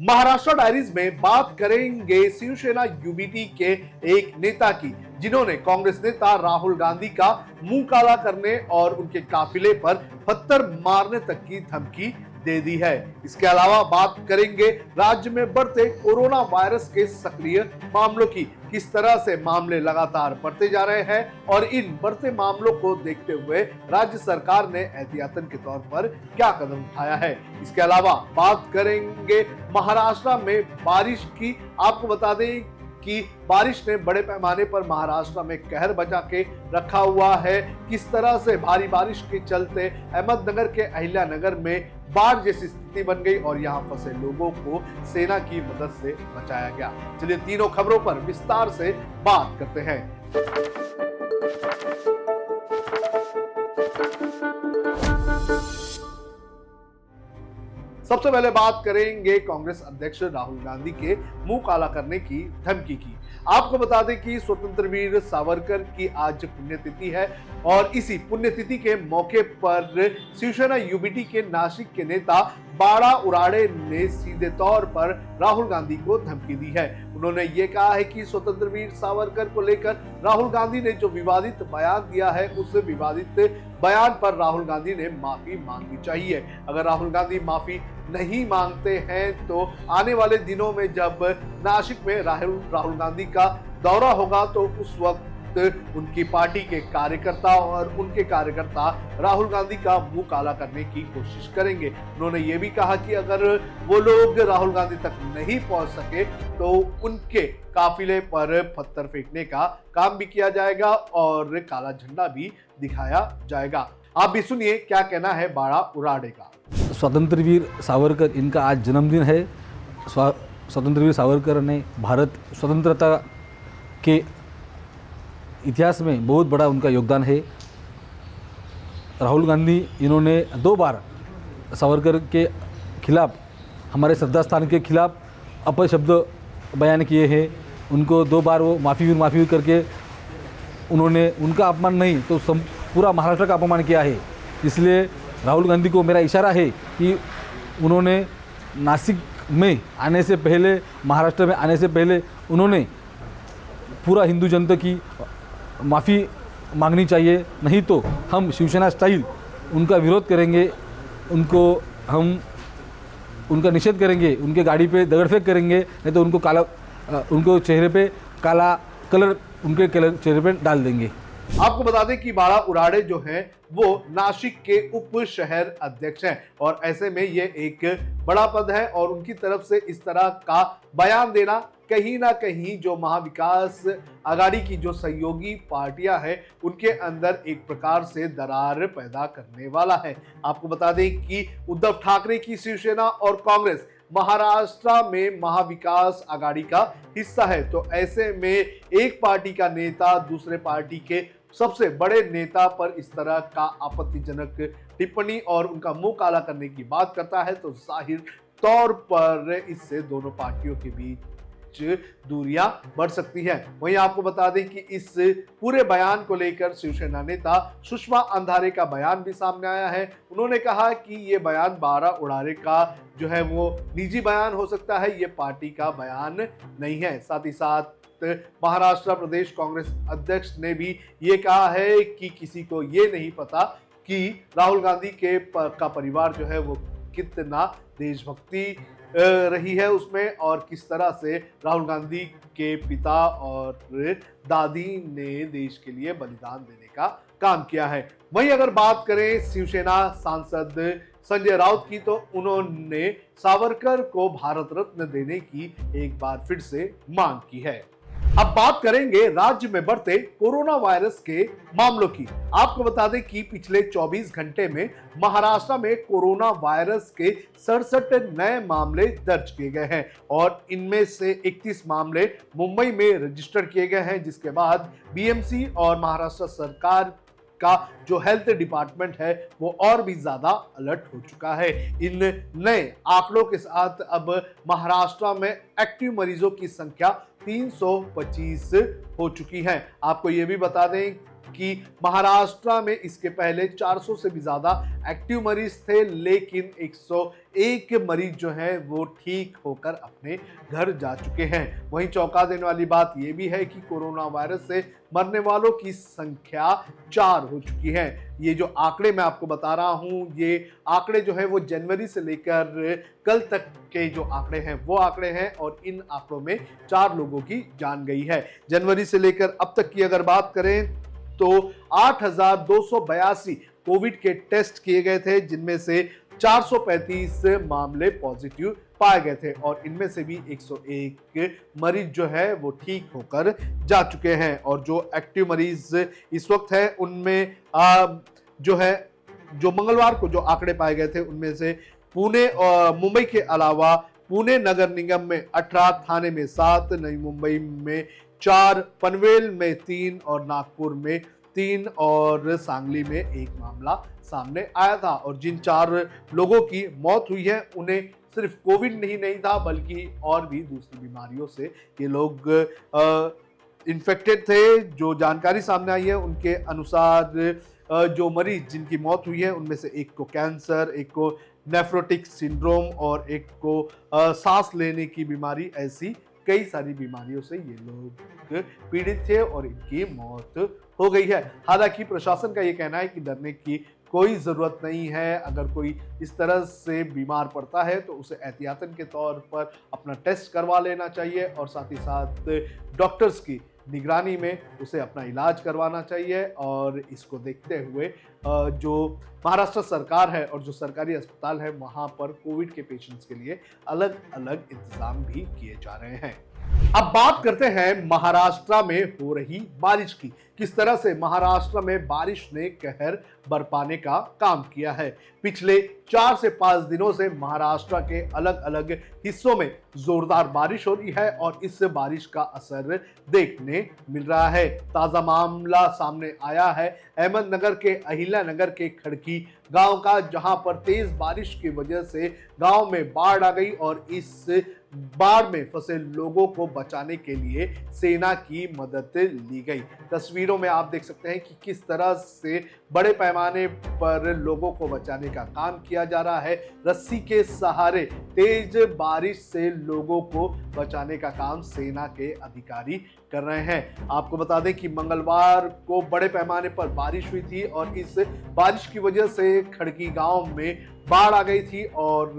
Maharashtra diaries में बात करेंगे शिवसेना यूबीटी के एक नेता की, जिन्होंने कांग्रेस नेता राहुल गांधी का मुंह काला करने और उनके काफिले पर पत्थर मारने तक की धमकी दे दी है। इसके अलावा बात करेंगे राज्य में बढ़ते कोरोना वायरस के सक्रिय मामलों की। किस तरह से मामले लगातार बढ़ते जा रहे हैं और इन बढ़ते मामलों को देखते हुए राज्य सरकार ने एहतियातन के तौर पर क्या कदम उठाया है। इसके अलावा बात करेंगे महाराष्ट्र में बारिश की। आपको बता दें कि बारिश ने बड़े पैमाने पर महाराष्ट्र में कहर बचा के रखा हुआ है। किस तरह से भारी बारिश के चलते अहमदनगर के अहिल्यानगर में बाढ़ जैसी स्थिति बन गई और यहां फंसे लोगों को सेना की मदद से बचाया गया। चलिए तीनों खबरों पर विस्तार से बात करते हैं। सबसे पहले बात करेंगे कांग्रेस अध्यक्ष राहुल गांधी के मुंह काला करने की धमकी की। आपको बता दें कि स्वतंत्र वीर सावरकर की आज पुण्यतिथि है और इसी पुण्यतिथि के मौके पर शिवसेना यूबीटी के नासिक के नेता बाड़ा उराडे ने सीधे तौर पर राहुल गांधी को धमकी दी है। उन्होंने ये कहा है कि स्वतंत्र वीर सावरकर को लेकर राहुल गांधी ने जो विवादित बयान दिया है, उस विवादित बयान पर राहुल गांधी ने माफी मांगनी चाहिए। अगर राहुल गांधी माफी नहीं मांगते हैं तो आने वाले दिनों में जब नासिक में राहुल गांधी का दौरा होगा तो उस वक्त उनकी पार्टी के कार्यकर्ता और उनके कार्यकर्ता राहुल गांधी का मुंह काला करने की कोशिश करेंगे। उन्होंने ये भी कहा कि अगर वो लोग राहुल गांधी तक नहीं पहुंच सके तो उनके काफिले पर पत्थर फेंकने का काम भी किया जाएगा और काला झंडा भी दिखाया जाएगा। आप भी सुनिए क्या कहना है बाड़ा उराडे का। स्वतंत्र वीर सावरकर, इनका आज जन्मदिन है। स्वतंत्र वीर सावरकर ने भारत स्वतंत्रता के इतिहास में बहुत बड़ा उनका योगदान है। राहुल गांधी इन्होंने 2 बार सावरकर के खिलाफ, हमारे श्रद्धा स्थान के खिलाफ अपशब्द बयान किए हैं। उनको 2 बार वो माफ़ी करके उन्होंने उनका अपमान नहीं तो पूरा महाराष्ट्र का अपमान किया है। इसलिए राहुल गांधी को मेरा इशारा है कि उन्होंने नासिक में आने से पहले, महाराष्ट्र में आने से पहले उन्होंने पूरा हिंदू जनता की माफ़ी मांगनी चाहिए, नहीं तो हम शिवसेना स्टाइल उनका विरोध करेंगे, उनका निषेध करेंगे, उनके गाड़ी पे दगड़ फेंक करेंगे, नहीं तो उनको चेहरे पे काला कलर उनके चेहरे पे डाल देंगे। आपको बता दें कि बाड़ा उराडे जो है वो नासिक के उप शहर अध्यक्ष हैं और ऐसे में ये एक बड़ा पद है और उनकी तरफ से इस तरह का बयान देना कहीं ना कहीं जो महाविकास आघाड़ी की जो सहयोगी पार्टियां हैं उनके अंदर एक प्रकार से दरार पैदा करने वाला है। आपको बता दें कि उद्धव ठाकरे की शिवसेना और कांग्रेस महाराष्ट्र में महाविकास आघाड़ी का हिस्सा है, तो ऐसे में एक पार्टी का नेता दूसरे पार्टी के सबसे बड़े नेता पर इस तरह का आपत्तिजनक टिप्पणी और उनका मुंह काला करने की बात करता है तो जाहिर तौर पर इससे दोनों पार्टियों के बीच दूरियां बढ़ सकती हैं। वहीं आपको बता दें कि इस पूरे बयान को लेकर शिवसेना नेता सुषमा अंधारे का बयान भी सामने आया है। उन्होंने कहा कि ये बयान बाड़ा उराडे का जो है वो निजी बयान हो सकता है, ये पार्टी का बयान नहीं है। साथ ही साथ महाराष्ट्र प्रदेश कांग्रेस अध्यक्ष ने भी ये कहा है कि किसी को ये नहीं पता कि राहुल गांधी का परिवार जो है वो कितना देशभक्ति रही है उसमें और किस तरह से राहुल गांधी के पिता और दादी ने देश के लिए बलिदान देने का काम किया है। वहीं अगर बात करें शिवसेना सांसद संजय राउत की तो उन्होंने सावरकर को भारत रत्न देने की एक बार फिर से मांग की है। अब बात करेंगे राज्य में बढ़ते कोरोना वायरस के मामलों की। आपको बता दें कि पिछले 24 घंटे में महाराष्ट्र में कोरोना वायरस के 67 नए मामले दर्ज किए गए हैं और इनमें से 31 मामले मुंबई में रजिस्टर किए गए हैं, जिसके बाद बीएमसी और महाराष्ट्र सरकार का जो हेल्थ डिपार्टमेंट है वो और भी ज्यादा अलर्ट हो चुका है। इन नए आंकड़ों के साथ अब महाराष्ट्र में एक्टिव मरीजों की संख्या 325 हो चुकी है। आपको ये भी बता दें कि महाराष्ट्र में इसके पहले 400 से भी ज्यादा एक्टिव मरीज थे, लेकिन 101 मरीज जो हैं वो ठीक होकर अपने घर जा चुके हैं। वहीं चौंका देने वाली बात यह भी है कि कोरोना वायरस से मरने वालों की संख्या 4 हो चुकी है। ये जो आंकड़े मैं आपको बता रहा हूं, ये आंकड़े जो है वो जनवरी से लेकर कल तक के जो आंकड़े हैं वो आंकड़े हैं, और इन आंकड़ों में 4 लोगों की जान गई है। जनवरी से लेकर अब तक की अगर बात करें तो 8,282 कोविड के टेस्ट किए गए थे, जिनमें से 435 मामले पॉजिटिव पाए गए थे, और इनमें से भी 101 मरीज जो है वो ठीक होकर जा चुके हैं। और जो एक्टिव मरीज इस वक्त है उनमें जो है, जो मंगलवार को जो आंकड़े पाए गए थे उनमें से पुणे और मुंबई के अलावा पुणे नगर निगम में 18, थाने में 7, नई मुंबई में 4, पनवेल में 3 और नागपुर में 3 और सांगली में 1 मामला सामने आया था। और जिन 4 लोगों की मौत हुई है उन्हें सिर्फ कोविड नहीं था, बल्कि और भी दूसरी बीमारियों से ये लोग इन्फेक्टेड थे। जो जानकारी सामने आई है उनके अनुसार जो मरीज जिनकी मौत हुई है उनमें से एक को कैंसर, एक को नेफ्रोटिक सिंड्रोम और एक को सांस लेने की बीमारी, ऐसी कई सारी बीमारियों से ये लोग पीड़ित थे और इनकी मौत हो गई है। हालांकि प्रशासन का ये कहना है कि डरने की कोई ज़रूरत नहीं है। अगर कोई इस तरह से बीमार पड़ता है तो उसे एहतियातन के तौर पर अपना टेस्ट करवा लेना चाहिए, और साथ ही साथ डॉक्टर्स की निगरानी में उसे अपना इलाज करवाना चाहिए। और इसको देखते हुए जो महाराष्ट्र सरकार है और जो सरकारी अस्पताल है वहाँ पर कोविड के पेशेंट्स के लिए अलग अलग इंतजाम भी किए जा रहे हैं। अब बात करते हैं महाराष्ट्र में हो रही बारिश की। किस तरह से महाराष्ट्र में बारिश ने कहर बरपाने का काम किया है। पिछले 4 से 5 दिनों से महाराष्ट्र के अलग अलग हिस्सों में जोरदार बारिश हो रही है और इस बारिश का असर देखने मिल रहा है। ताजा मामला सामने आया है अहमदनगर के अहिल्या नगर के खड़की गांव का, जहां पर तेज बारिश की वजह से गांव में बाढ़ आ गई और इस बाढ़ में फंसे लोगों को बचाने के लिए सेना की मदद ली गई। तस्वीरों में आप देख सकते हैं कि किस तरह से बड़े पैमाने पर लोगों को बचाने का काम किया जा रहा है। रस्सी के सहारे तेज बारिश से लोगों को बचाने का काम सेना के अधिकारी कर रहे हैं। आपको बता दें कि मंगलवार को बड़े पैमाने पर बारिश हुई थी और इस बारिश की वजह से खड़की गांव में बाढ़ आ गई थी, और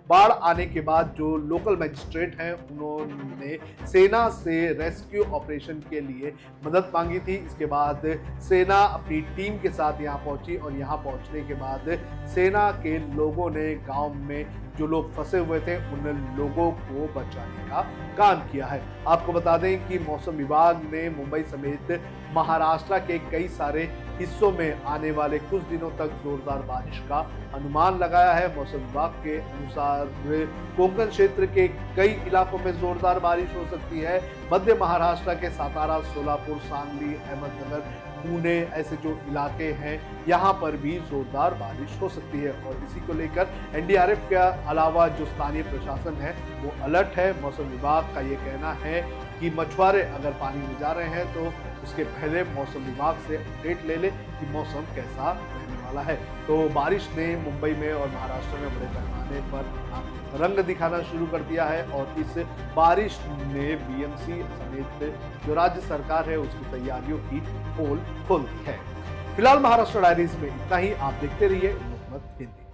बाढ़ आने के बाद जो लोकल मजिस्ट्रेट हैं उन्होंने सेना से रेस्क्यू ऑपरेशन के लिए मदद मांगी थी। इसके बाद सेना अपनी टीम के साथ यहाँ पहुंची और यहाँ पहुंचने के बाद सेना के लोगों ने गांव में जो लोग फंसे हुए थे उन लोगों को बचाने का काम किया है। आपको बता दें कि मौसम विभाग ने मुंबई समेत महाराष्ट्र के कई सारे हिस्सों में आने वाले कुछ दिनों तक जोरदार बारिश का अनुमान लगाया है। मौसम विभाग के अनुसार कोंकण क्षेत्र के कई इलाकों में जोरदार बारिश हो सकती है। मध्य महाराष्ट्र के सातारा, सोलापुर, सांगली, अहमदनगर, पुणे ऐसे जो इलाके हैं यहाँ पर भी जोरदार बारिश हो सकती है। और इसी को लेकर एनडीआरएफ के अलावा जो स्थानीय प्रशासन है वो अलर्ट है। मौसम विभाग का ये कहना है कि मछुआरे अगर पानी में जा रहे हैं तो उसके पहले मौसम विभाग से अपडेट ले ले कि मौसम कैसा रहने वाला है। तो बारिश ने मुंबई में और महाराष्ट्र में बड़े पैमाने पर रंग दिखाना शुरू कर दिया है और इस बारिश ने बीएमसी समेत जो राज्य सरकार है उसकी तैयारियों की पोल खोल दी है। फिलहाल महाराष्ट्र डायरीज में इतना ही। आप देखते रहिए लोकमत हिंदी।